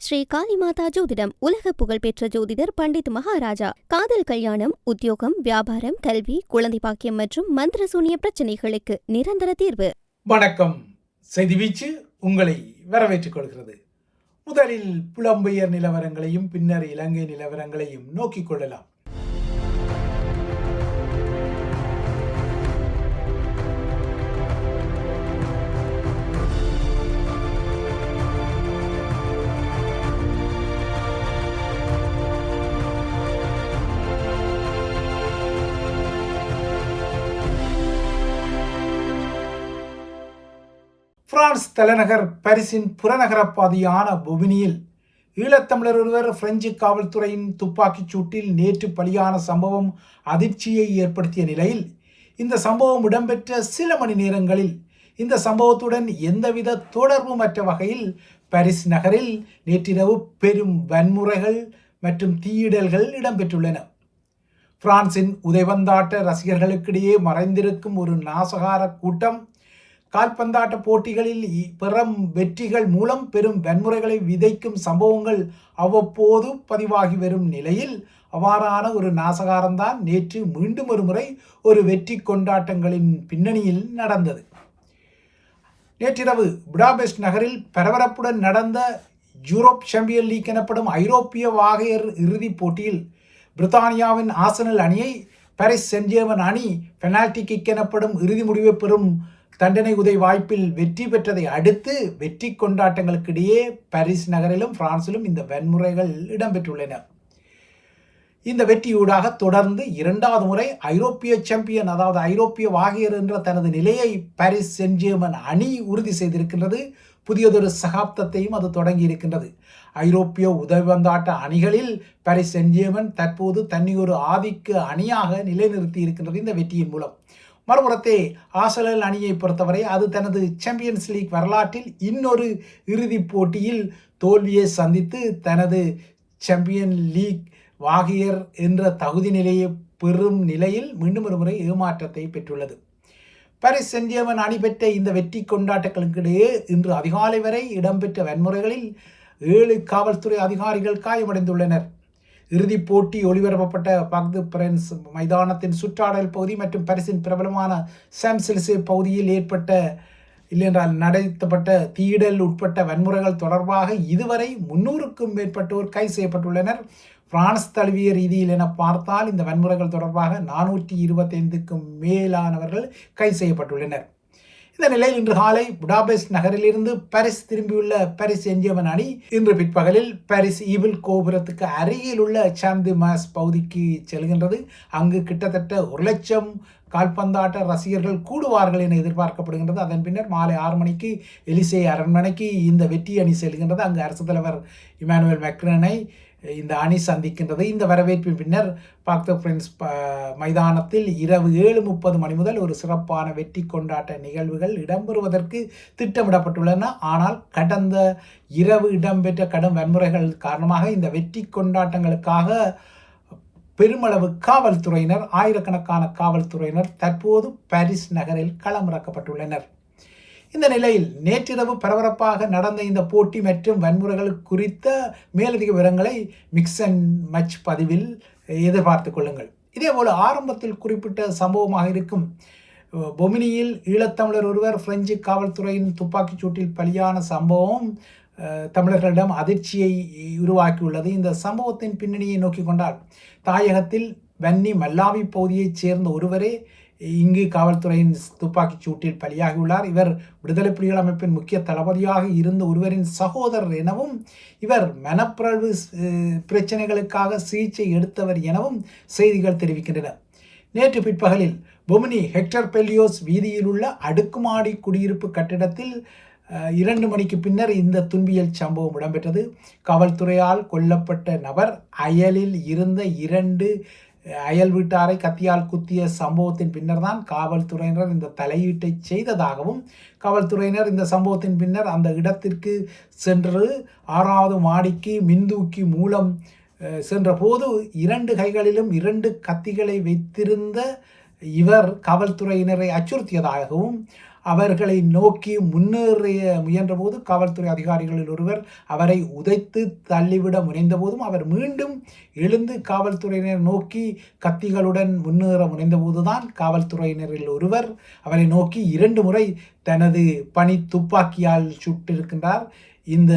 ஸ்ரீ காளிமாதா ஜோதிடம் உலக புகழ்பெற்ற ஜோதிடர் பண்டித் மகாராஜா. காதல், கல்யாணம், உத்தியோகம், வியாபாரம், கல்வி, குழந்தை பாக்கியம் மற்றும் மந்திர சூனிய பிரச்சனைகளுக்கு நிரந்தர தீர்வு. வணக்கம். செய்தி வீச்சு உங்களை வரவேற்றுக் கொள்கிறது. முதலில் புலம்பெயர் நிலவரங்களையும் பின்னர் இலங்கை நிலவரங்களையும் நோக்கிக் கொள்ளலாம். பிரான்ஸ் தலைநகர் பாரிஸின் புறநகர பாதையான பொமினியில் ஈழத்தமிழர் ஒருவர் பிரெஞ்சு காவல்துறையின் துப்பாக்கிச் சூட்டில் நேற்று பலியான சம்பவம் அதிர்ச்சியை ஏற்படுத்திய நிலையில் இந்த சம்பவம் இடம்பெற்ற சில மணி நேரங்களில் இந்த சம்பவத்துடன் எந்தவித தொடர்புமற்ற வகையில் பாரிஸ் நகரில் நேற்றிரவு பெரும் வன்முறைகள் மற்றும் தீயிடல்கள் இடம்பெற்றுள்ளன. பிரான்சின் உதைவந்தாட்ட ரசிகர்களுக்கிடையே மறைந்திருக்கும் ஒரு நாசகார கூட்டம் கால்பந்தாட்ட போட்டிகளில் பெறும் வெற்றிகள் மூலம் பெரும் வன்முறைகளை விதைக்கும் சம்பவங்கள் அவ்வப்போது பதிவாகி வரும் நிலையில் அவ்வாறான ஒரு நாசகாரம்தான் நேற்று மீண்டும் ஒரு முறை ஒரு வெற்றி கொண்டாட்டங்களின் பின்னணியில் நடந்தது. நேற்றிரவு புடாபெஸ்ட் நகரில் பரபரப்புடன் நடந்த யூரோப் சாம்பியன் லீக் எனப்படும் ஐரோப்பிய வாகையர் இறுதிப் போட்டியில் பிரித்தானியாவின் ஆர்சனல் அணியை பாரிஸ் சென்ட் ஜெர்மன் அணி பெனால்டி கிக் எனப்படும் இறுதி முடிவை பெறும் தண்டனை உதை வாய்ப்பில் வெற்றி பெற்றதை அடுத்து வெற்றி கொண்டாட்டங்களுக்கிடையே பாரிஸ் நகரிலும் பிரான்சிலும் இந்த வன்முறைகள் இடம்பெற்றுள்ளன. இந்த வெற்றியூடாக தொடர்ந்து இரண்டாவது முறை ஐரோப்பிய சாம்பியன், அதாவது ஐரோப்பிய வாகையர் என்ற தனது நிலையை பாரிஸ் சென்ட் ஜெர்மன் அணி உறுதி செய்திருக்கின்றது. புதியதொரு சகாப்தத்தையும் அது தொடங்கி இருக்கின்றது. ஐரோப்பிய உதவிவந்தாட்ட அணிகளில் பாரிஸ் சென்ட் ஜெர்மன் தற்போது தன்னை ஒரு ஆதிக்க அணியாக நிலைநிறுத்தி இருக்கின்றது இந்த வெற்றியின் மூலம். மறுபுறத்தே ஆர்சனல் அணியை பொறுத்தவரை அது தனது சாம்பியன்ஸ் லீக் வரலாற்றில் இன்னொரு இறுதிப் போட்டியில் தோல்வியை சந்தித்து தனது சாம்பியன் லீக் வாகியர் என்ற தகுதி நிலையை பெறும் நிலையில் மீண்டும் ஒரு முறை ஏமாற்றத்தை பெற்றுள்ளது. பாரிஸ் சென்ட் ஜெர்மன் அணி பெற்ற இந்த வெற்றி கொண்டாட்டங்களுக்கிடையே இன்று அதிகாலை வரை இடம்பெற்ற வன்முறைகளில் 7 காவல்துறை அதிகாரிகள் காயமடைந்துள்ளனர். இறுதிப் போட்டி ஒளிபரப்பப்பட்ட பக்து பிரென்ஸ் மைதானத்தின் சுற்றாடல் பகுதி மற்றும் பாரிஸின் பிரபலமான சாம்செலிசே பகுதியில் நடத்தப்பட்ட தீயிடல் உட்பட்ட வன்முறைகள் தொடர்பாக இதுவரை 300க்கும் மேற்பட்டோர் கைது செய்யப்பட்டுள்ளனர். பிரான்ஸ் தழுவிய ரீதியில் என பார்த்தால் இந்த வன்முறைகள் தொடர்பாக 425க்கும் மேலானவர்கள் கைது செய்யப்பட்டுள்ளனர். இந்த நிலையில் இன்று காலை புடாபெஸ்ட் நகரிலிருந்து பாரிஸ் திரும்பியுள்ள பாரிஸ் சென்ட் ஜெர்மன் அணி இன்று பிற்பகலில் பாரிஸ் ஈபிள் கோபுரத்துக்கு அருகில் உள்ள சாம் தி மாஸ் பகுதிக்கு செல்கின்றது. அங்கு கிட்டத்தட்ட 1 லட்சம் கால்பந்தாட்ட ரசிகர்கள் கூடுவார்கள் என எதிர்பார்க்கப்படுகின்றது. அதன் பின்னர் மாலை 6 மணிக்கு எலிசே அரண்மனைக்கு இந்த வெற்றி அணி செல்கின்றது. அங்கு அரசு தலைவர் இமானுவேல் மேக்ரானை இந்த அணி சந்திக்கின்றது. இந்த வரவேற்பின் பின்னர் பார்க் த பிரென்ஸ் மைதானத்தில் இரவு 7:30 மணி முதல் ஒரு சிறப்பான வெற்றி கொண்டாட்ட நிகழ்வுகள் இடம்பெறுவதற்கு திட்டமிடப்பட்டுள்ளன. ஆனால் கடந்த இரவு இடம்பெற்ற கடும் வன்முறைகள் காரணமாக இந்த வெற்றி கொண்டாட்டங்களுக்காக பெருமளவு காவல்துறையினர், ஆயிரக்கணக்கான காவல்துறையினர் தற்போது பாரிஸ் நகரில் களமிறக்கப்பட்டுள்ளனர். இந்த நிலையில் நேற்றிரவு பரபரப்பாக நடந்த இந்த போட்டி மற்றும் வன்முறைகள் குறித்த மேலதிக விவரங்களை மிக்ஸ் அண்ட் மச் பதிவில் எதிர்பார்த்து கொள்ளுங்கள். இதேபோல் ஆரம்பத்தில் குறிப்பிட்ட சம்பவமாக இருக்கும் பொமினியில் ஈழத்தமிழர் ஒருவர் பிரெஞ்சு காவல்துறையின் துப்பாக்கிச் சூட்டில் பலியான சம்பவம் தமிழர்களிடம் அதிர்ச்சியை உருவாக்கியுள்ளது. இந்த சம்பவத்தின் பின்னணியை நோக்கி கொண்டால் தாயகத்தில் வன்னி மல்லாவி பகுதியைச் சேர்ந்த ஒருவரே இங்கு காவல்துறையின் துப்பாக்கிச் சூட்டில் பலியாகியுள்ளார். இவர் விடுதலை புலிகள் அமைப்பின் முக்கிய தளபதியாக இருந்த ஒருவரின் சகோதரர் எனவும் இவர் மனப்பிறழ்வு பிரச்சனைகளுக்காக சிகிச்சை எடுத்தவர் எனவும் செய்திகள் தெரிவிக்கின்றன. நேற்று பிற்பகலில் பொமினி ஹெக்டர் பெல்லியோஸ் வீதியில் உள்ள அடுக்குமாடி குடியிருப்பு கட்டிடத்தில் 2 மணிக்கு பின்னர் இந்த துன்பியல் சம்பவம் இடம்பெற்றது. காவல்துறையால் கொல்லப்பட்ட நபர் அயலில் இருந்த 2 அயல் வீட்டாரை கத்தியால் குத்திய சம்பவத்தின் பின்னர் தான் காவல்துறையினர் இந்த தலையீட்டை செய்ததாகவும், காவல்துறையினர் இந்த சம்பவத்தின் பின்னர் அந்த இடத்திற்கு சென்று 6வது மாடிக்கு மின்தூக்கி மூலம் சென்றபோது 2 கைகளிலும் 2 கத்திகளை வைத்திருந்த இவர் காவல்துறையினரை அச்சுறுத்தியதாகவும், அவர்களை நோக்கி முயன்றபோது காவல்துறை அதிகாரிகளில் ஒருவர் அவரை உதைத்து தள்ளிவிட முனைந்தபோதும் அவர் மீண்டும் எழுந்து காவல்துறையினர் நோக்கி கத்திகளுடன் முன்னேற முனைந்தபோதுதான் காவல்துறையினரில் ஒருவர் அவரை நோக்கி 2 முறை தனது பனி துப்பாக்கியால் சுட்டிருக்கின்றார். இந்த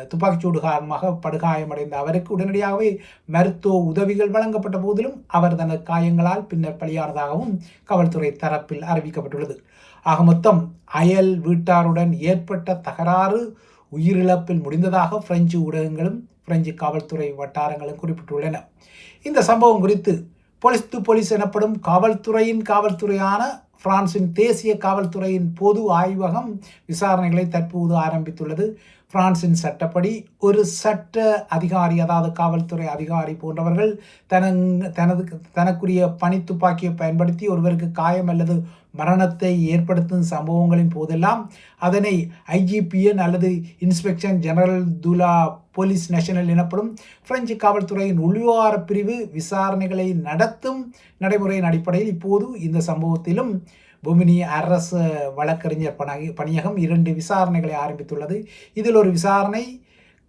துப்பாக்கிச்சூடு காரணமாக படுகாயமடைந்த அவருக்கு உடனடியாகவே மருத்துவ உதவிகள் வழங்கப்பட்ட போதிலும் அவர் தனது காயங்களால் பின்னர் பலியானதாகவும் காவல்துறை தரப்பில் அறிவிக்கப்பட்டுள்ளது. ஆக மொத்தம் அயல் வீட்டாருடன் ஏற்பட்ட தகராறு உயிரிழப்பில் முடிந்ததாக பிரெஞ்சு ஊடகங்களும் பிரெஞ்சு காவல்துறை வட்டாரங்களும் குறிப்பிட்டுள்ளன. இந்த சம்பவம் குறித்து போலீஸ் எனப்படும் காவல்துறையான பிரான்சின் தேசிய காவல்துறையின் பொது ஆய்வகம் விசாரணைகளை தற்போது ஆரம்பித்துள்ளது. பிரான்சின் சட்டப்படி ஒரு சட்ட அதிகாரி, அதாவது காவல்துறை அதிகாரி போன்றவர்கள் தனக்குரிய பனி துப்பாக்கியை பயன்படுத்தி ஒருவருக்கு காயம் அல்லது மரணத்தை ஏற்படுத்தும் சம்பவங்களின் போதெல்லாம் அதனை IGPN அல்லது இன்ஸ்பெக்ஷன் ஜெனரல் து லா போலீஸ் நேஷனல் எனப்படும் பிரெஞ்சு காவல்துறையின் உள்விவகார பிரிவு விசாரணைகளை நடத்தும் நடைமுறையின் அடிப்படையில் இப்போது இந்த சம்பவத்திலும் பொமினி அரசு வழக்கறிஞர் பணியகம் 2 விசாரணைகளை ஆரம்பித்துள்ளது. இதில் ஒரு விசாரணை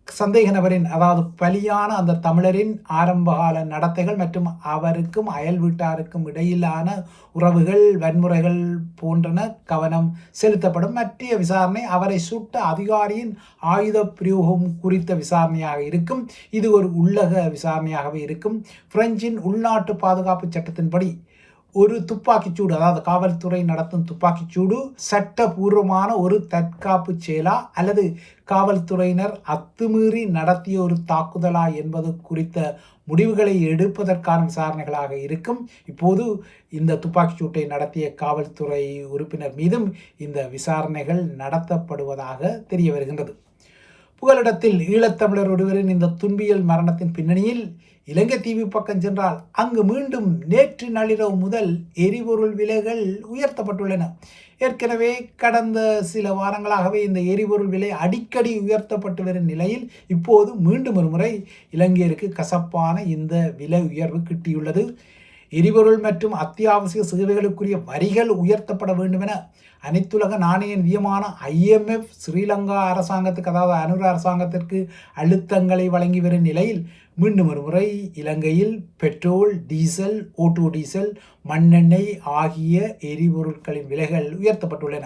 சந்தேக நபரின், அதாவது பலியான அந்த தமிழரின் ஆரம்பகால நடத்தைகள் மற்றும் அவருக்கும் அயல் வீட்டாருக்கும் இடையிலான உறவுகள், வன்முறைகள் போன்றன கவனம் செலுத்தப்படும். மற்ற விசாரணை அவரை சுட்ட அதிகாரியின் ஆயுத பிரயோகம் குறித்த விசாரணையாக இருக்கும். இது ஒரு உள்ளக விசாரணையாகவே இருக்கும். பிரெஞ்சின் உள்நாட்டு பாதுகாப்பு சட்டத்தின்படி ஒரு துப்பாக்கிச்சூடு, அதாவது காவல்துறை நடத்தும் துப்பாக்கிச்சூடு சட்டபூர்வமான ஒரு தற்காப்பு செயலா அல்லது காவல்துறையினர் அத்துமீறி நடத்திய ஒரு தாக்குதலா என்பது குறித்த முடிவுகளை எடுப்பதற்கான விசாரணைகளாக இருக்கும். இப்போது இந்த துப்பாக்கிச்சூட்டை நடத்திய காவல்துறை உறுப்பினர் மீதும் இந்த விசாரணைகள் நடத்தப்படுவதாக தெரிய வருகின்றது. புகலிடத்தில் ஈழத்தமிழர் ஒருவரின் இந்த துன்பியல் மரணத்தின் பின்னணியில் இலங்கை தீவு பக்கம் சென்றால் அங்கு மீண்டும் நேற்று நள்ளிரவு முதல் எரிபொருள் விலைகள் உயர்த்தப்பட்டுள்ளன. ஏற்கனவே கடந்த சில வாரங்களாகவே இந்த எரிபொருள் விலை அடிக்கடி உயர்த்தப்பட்டு வரும் நிலையில் இப்போது மீண்டும் ஒரு முறை இலங்கையருக்கு கசப்பான இந்த விலை உயர்வு கிட்டியுள்ளது. எரிபொருள் மற்றும் அத்தியாவசிய சேவைகளுக்குரிய வரிகள் உயர்த்தப்பட வேண்டும் என அனைத்துலக நாணய நிதியமான IMF ஸ்ரீலங்கா அரசாங்கத்துக்கு, அதாவது அனுர அரசாங்கத்திற்கு அழுத்தங்களை வழங்கி வரும் நிலையில் மீண்டும் ஒரு முறை இலங்கையில் பெட்ரோல், டீசல், ஓட்டோ டீசல், மண்ணெண்ணெய் ஆகிய எரிபொருட்களின் விலைகள் உயர்த்தப்பட்டுள்ளன.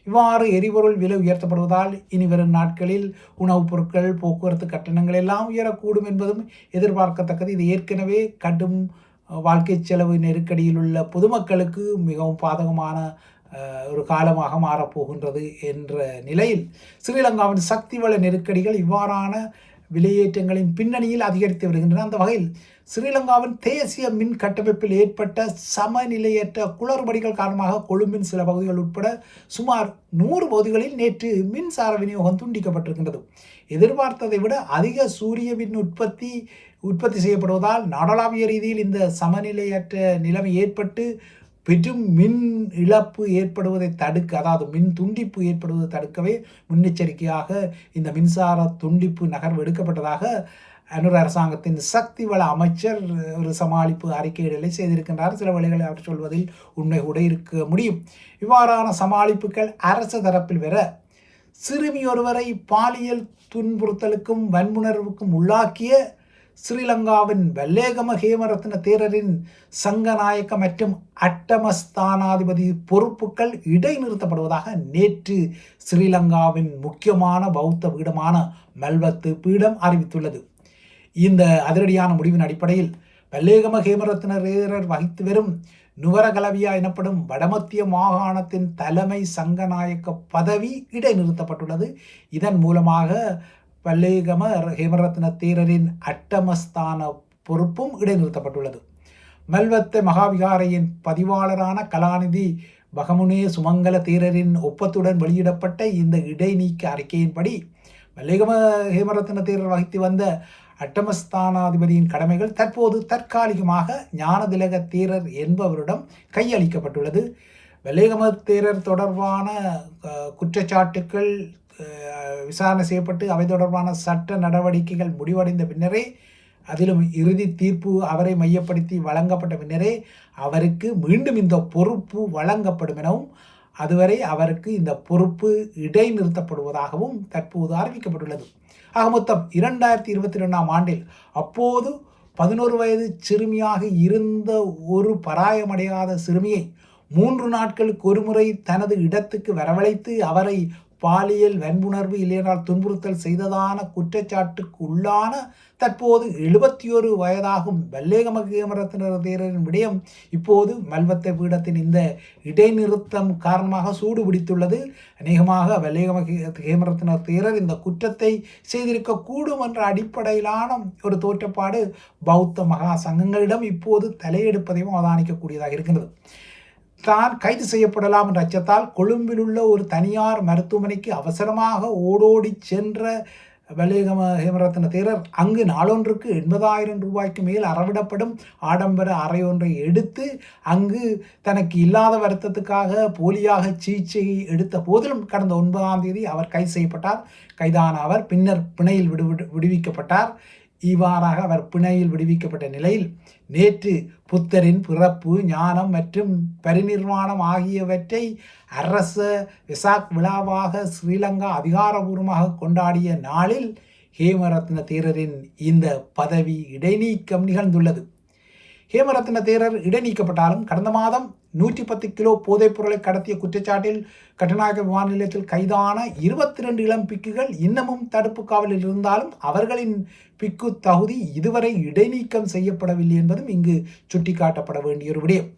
இவ்வாறு எரிபொருள் விலை உயர்த்தப்படுவதால் இனி வரும் நாட்களில் உணவுப் பொருட்கள், போக்குவரத்து கட்டணங்கள் எல்லாம் உயரக்கூடும் என்பதும் எதிர்பார்க்கத்தக்கது. இது ஏற்கனவே கடும் வாழ்க்கை செலவு நெருக்கடியில் உள்ள பொதுமக்களுக்கு மிகவும் பாதகமான ஒரு காலமாக மாறப்போகின்றது என்ற நிலையில் ஸ்ரீலங்காவின் சக்தி வள நெருக்கடிகள் இவ்வாறான விலையேற்றங்களின் பின்னணியில் அதிகரித்து வருகின்றன. அந்த வகையில் ஸ்ரீலங்காவின் தேசிய மின் கட்டமைப்பில் ஏற்பட்ட சமநிலையற்ற குளறுபடிகள் காரணமாக கொழும்பின் சில பகுதிகள் உட்பட சுமார் 100 பகுதிகளில் நேற்று மின்சார விநியோகம் துண்டிக்கப்பட்டிருக்கின்றது. எதிர்பார்த்ததை விட அதிக சூரிய மின் உற்பத்தி செய்யப்படுவதால் நாடளாவிய ரீதியில் இந்த சமநிலையற்ற நிலைமை ஏற்பட்டு பெரும் மின் இழப்பு ஏற்படுவதை தடுக்க, அதாவது மின் துண்டிப்பு ஏற்படுவதை தடுக்கவே முன்னெச்சரிக்கையாக இந்த மின்சார துண்டிப்பு நகர்வு எடுக்கப்பட்டதாக அனுர அரசாங்கத்தின் சக்தி வள அமைச்சர் ஒரு சமாளிப்பு அறிக்கையிடலை செய்திருக்கின்றார். சில வழிகளை அவர் சொல்வதில் உண்மை கூட இருக்க முடியும். இவ்வாறான சமாளிப்புகள் அரசு தரப்பில் வர சிறுமியொருவரை பாலியல் துன்புறுத்தலுக்கும் வன்முணர்வுக்கும் உள்ளாக்கிய ஸ்ரீலங்காவின் வல்லேகம ஹேமரத்ன தேரரின் சங்கநாயக்க மற்றும் அட்டமஸ்தானாதிபதி பொறுப்புகள் இடைநிறுத்தப்படுவதாக நேற்று ஸ்ரீலங்காவின் முக்கியமான பௌத்த பீடமான மல்வத்து பீடம் அறிவித்துள்ளது. இந்த அதிரடியான முடிவின் அடிப்படையில் வல்லேகம ஹேமரத்ன தேரர் வகித்து வரும் நுவரகலவியா எனப்படும் வடமத்திய மாகாணத்தின் தலைமை சங்கநாயக்க பதவி இடைநிறுத்தப்பட்டுள்ளது. இதன் மூலமாக வல்லேகம ஹேமரத்ன தேரரின் அட்டமஸ்தான பொறுப்பும் இடைநிறுத்தப்பட்டுள்ளது. மல்வத்த மகாவிகாரையின் பதிவாளரான கலாநிதி பகமுனே சுமங்கல தேரரின் ஒப்பத்துடன் வெளியிடப்பட்ட இந்த இடைநீக்க அறிக்கையின்படி வல்லேகம ஹேமரத்ன தேரர் வகித்து வந்த அட்டமஸ்தானாதிபதியின் கடமைகள் தற்போது தற்காலிகமாக ஞானதிலக தேரர் என்பவரிடம் கையளிக்கப்பட்டுள்ளது. வல்லேகம தேரர் தொடர்பான குற்றச்சாட்டுக்கள் விசாரணை செய்யப்பட்டு அவை தொடர்பான சட்ட நடவடிக்கைகள் முடிவடைந்த பின்னரே, அதிலும் இறுதி தீர்ப்பு அவரை மையப்படுத்தி வழங்கப்பட்ட பின்னரே அவருக்கு மீண்டும் இந்த பொறுப்பு வழங்கப்படும் எனவும் அதுவரை அவருக்கு இந்த பொறுப்பு இடைநிறுத்தப்படுவதாகவும் தற்போது அறிவிக்கப்பட்டுள்ளது. ஆக மொத்தம் 2022ஆம் ஆண்டில் அப்போது 11 வயது சிறுமியாக இருந்த ஒரு பராயமடையாத சிறுமியை 3 நாட்களுக்கு ஒருமுறை தனது இடத்துக்கு வரவழைத்து அவரை பாலியல் வன்புணர்வு இல்லையென்றால் துன்புறுத்தல் செய்ததான குற்றச்சாட்டுக்கு உள்ளான தற்போது 71 வயதாகும் வல்லேகம ஹேமரத்ன தேரரின் விடயம் இப்போது மல்வத்த பீடத்தின் இந்த இடைநிறுத்தம் காரணமாக சூடு பிடித்துள்ளது. அநேகமாக வல்லேகம ஹேமரத்ன தேரர் இந்த குற்றத்தை செய்திருக்கக்கூடும் என்ற அடிப்படையிலான ஒரு தோற்றப்பாடு பௌத்த மகா சங்கங்களிடம் இப்போது தலையெடுப்பதையும் அவதானிக்கக்கூடியதாக இருக்கின்றது. தான் கைது செய்யப்படலாம் என்ற அச்சத்தால் கொழும்பில் உள்ள ஒரு தனியார் மருத்துவமனைக்கு அவசரமாக ஓடோடி சென்ற வல்லேகம ஹேமரத்ன தேரர் அங்கு நாளொன்றுக்கு 80,000 ரூபாய்க்கு மேல் அறவிடப்படும் ஆடம்பர அறையொன்றை எடுத்து அங்கு தனக்கு இல்லாத வருத்தத்துக்காக போலியாக சிகிச்சை எடுத்த போதிலும் கடந்த 9ஆம் தேதி அவர் கைது செய்யப்பட்டார். கைதான அவர் பின்னர் பிணையில் விடுவிக்கப்பட்டார். இவ்வாறாக அவர் பிணையில் விடுவிக்கப்பட்ட நிலையில் நேற்று புத்தரின் பிறப்பு, ஞானம் மற்றும் பரிநிர்வாணம் ஆகியவற்றை அரச வெசாக் விழாவாக ஸ்ரீலங்கா அதிகாரபூர்வமாக கொண்டாடிய நாளில் ஹேமரத்ன தேரரின் இந்த பதவி இடைநீக்கம் நிகழ்ந்துள்ளது. ஹேமரத்ன தேரர் இடைநீக்கப்பட்டாலும் கடந்த மாதம் 110 கிலோ போதைப் பொருளை கடத்திய குற்றச்சாட்டில் கட்டுநாயக்க விமான நிலையத்தில் கைதான 22 இளம் பிக்குகள் இன்னமும் தடுப்பு காவலில் இருந்தாலும் அவர்களின் பிக்கு தகுதி இதுவரை இடைநீக்கம் செய்யப்படவில்லை என்பதும் இங்கு சுட்டிக்காட்டப்பட வேண்டிய ஒரு விடயம்.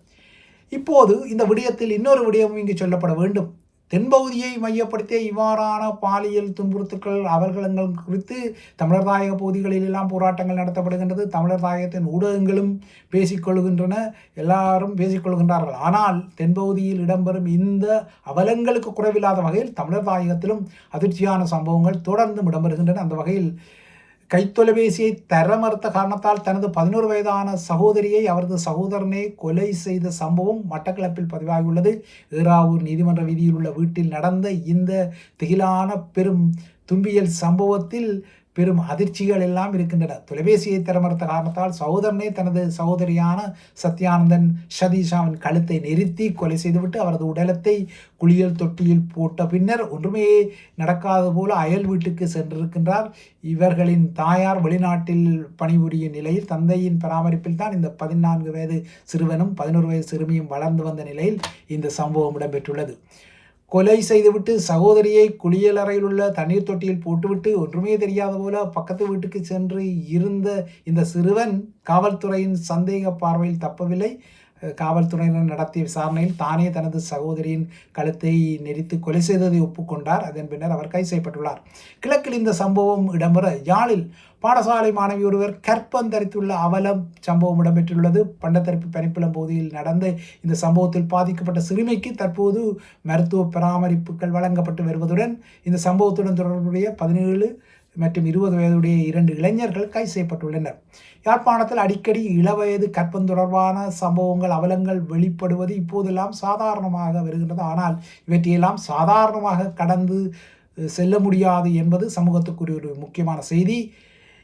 இப்போது இந்த விடயத்தில் இன்னொரு விடயமும் இங்கு சொல்லப்பட வேண்டும். தென்பகுதியை மையப்படுத்திய இவ்வாறான பாலியல் துன்புறுத்தல்கள் அவலங்கள் குறித்து தமிழர் தாயக பகுதிகளில் எல்லாம் போராட்டங்கள் நடத்தப்படுகின்றது. தமிழர் தாயகத்தின் ஊடகங்களும் பேசிக்கொள்கின்றன, எல்லாரும் பேசிக்கொள்கின்றார்கள். ஆனால் தென்பகுதியில் இடம்பெறும் இந்த அவலங்களுக்கு குறைவில்லாத வகையில் தமிழர் தாயகத்திலும் அதிர்ச்சியான சம்பவங்கள் தொடர்ந்து இடம்பெறுகின்றன. அந்த வகையில் கைத்தொலைபேசியை தர மறுத்த காரணத்தால் தனது 11 வயதான சகோதரியை அவரது சகோதரனை கொலை செய்த சம்பவம் மட்டக்களப்பில் பதிவாகியுள்ளது. ஏறாவூர் நீதிமன்ற வீதியில் உள்ள வீட்டில் நடந்த இந்த திகிலான பெரும் துன்பியல் சம்பவத்தில் பெரும் அதிர்ச்சிகள் எல்லாம் இருக்கின்றன. தொலைபேசியை தர மறுத்த காரணத்தால் சகோதரனே தனது சகோதரியான சத்யானந்தன் சதீஷாவின் கழுத்தை நெரித்தி கொலை செய்துவிட்டு அவரது உடலத்தை குளியல் தொட்டியில் போட்ட பின்னர் ஒன்றுமே நடக்காது போல அயல் வீட்டுக்கு சென்றிருக்கின்றார். இவர்களின் தாயார் வெளிநாட்டில் பணிபுரியும் நிலையில் தந்தையின் பராமரிப்பில் தான் இந்த 14 வயது சிறுவனும் 11 வயது சிறுமியும் வளர்ந்து வந்த நிலையில் இந்த சம்பவம் இடம்பெற்றுள்ளது. கொலை செய்துவிட்டு சகோதரியை குளியலறையில் உள்ள தண்ணீர் தொட்டியில் போட்டுவிட்டு ஒன்றுமே தெரியாத போல பக்கத்து வீட்டுக்கு சென்று இருந்த இந்த சிறுவன் காவல்துறையின் சந்தேக பார்வையில் தப்பவில்லை. காவல்துறையினர் நடத்திய விசாரணையில் தானே தனது சகோதரியின் கழுத்தை நெரித்து கொலை செய்ததை ஒப்புக்கொண்டார். அதன் பின்னர் அவர் கைது செய்யப்பட்டுள்ளார். கிழக்கில் இந்த சம்பவம் இடம்பெற யாழில் பாடசாலை மாணவி ஒருவர் கற்பந்தரித்துள்ள அவலம் சம்பவம் இடம்பெற்றுள்ளது. பண்டத்தரப்பு பனிப்புலம் பகுதியில் நடந்த இந்த சம்பவத்தில் பாதிக்கப்பட்ட சிறுமிக்கு தற்போது மருத்துவ பராமரிப்புகள் வழங்கப்பட்டு வருவதுடன் இந்த சம்பவத்துடன் தொடர்புடைய 17 மற்றும் 20 வயதுடைய 2 இளைஞர்கள் கைது செய்யப்பட்டுள்ளனர். யாழ்ப்பாணத்தில் அடிக்கடி இளவயது கற்பம் தொடர்பான சம்பவங்கள் அவலங்கள் வெளிப்படுவது இப்போதெல்லாம் சாதாரணமாக வருகின்றது. ஆனால் இவற்றையெல்லாம் சாதாரணமாக கடந்து செல்ல முடியாது என்பது சமூகத்துக்குரிய ஒரு முக்கியமான செய்தி.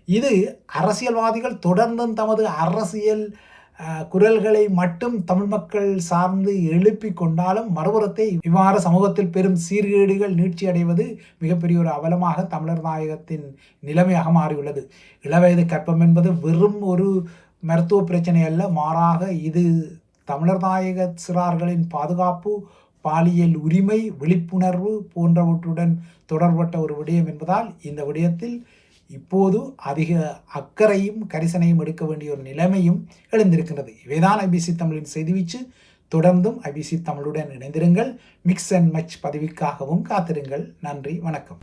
இது அரசியல்வாதிகள் தொடர்ந்தும் தமது அரசியல் குரல்களை மட்டும் தமிழ் மக்கள் சார்ந்து எழுப்பி கொண்டாலும் மறுபுறத்தை இவ்வாறு சமூகத்தில் பெரும் சீர்கேடுகள் நீட்சி அடைவது மிகப்பெரிய ஒரு அவலமாக தமிழர் தாயகத்தின் நிலைமையாக மாறியுள்ளது. இளவயது கற்பம் என்பது வெறும் ஒரு மருத்துவ பிரச்சனை அல்ல, மாறாக இது தமிழர் தாயக சிறார்களின் பாதுகாப்பு, பாலியல் உரிமை, விழிப்புணர்வு போன்றவற்றுடன் தொடர்பட்ட ஒரு விடயம் என்பதால் இந்த விடயத்தில் இப்போது அதிக அக்கறையும் கரிசனையும் எடுக்க வேண்டிய ஒரு நிலைமையும் எழுந்திருக்கின்றது. இவைதான் ஐபிசி தமிழின் செய்திவீச்சு. தொடர்ந்தும் ஐபிசி தமிழுடன் இணைந்திருங்கள். மிக்ஸ் அண்ட் மச் பதிவுக்காகவும் காத்திருங்கள். நன்றி, வணக்கம்.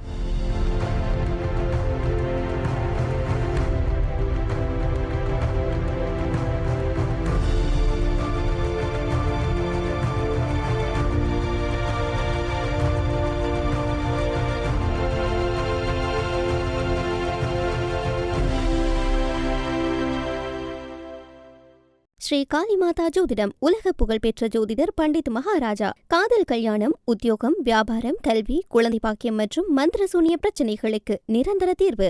ஸ்ரீ காளிமாதா ஜோதிடம் உலக புகழ்பெற்ற ஜோதிடர் பண்டித் மகாராஜா. காதல், கல்யாணம், உத்தியோகம், வியாபாரம், கல்வி, குழந்தை பாக்கியம் மற்றும் மந்திர சூனிய பிரச்சனைகளுக்கு நிரந்தர தீர்வு.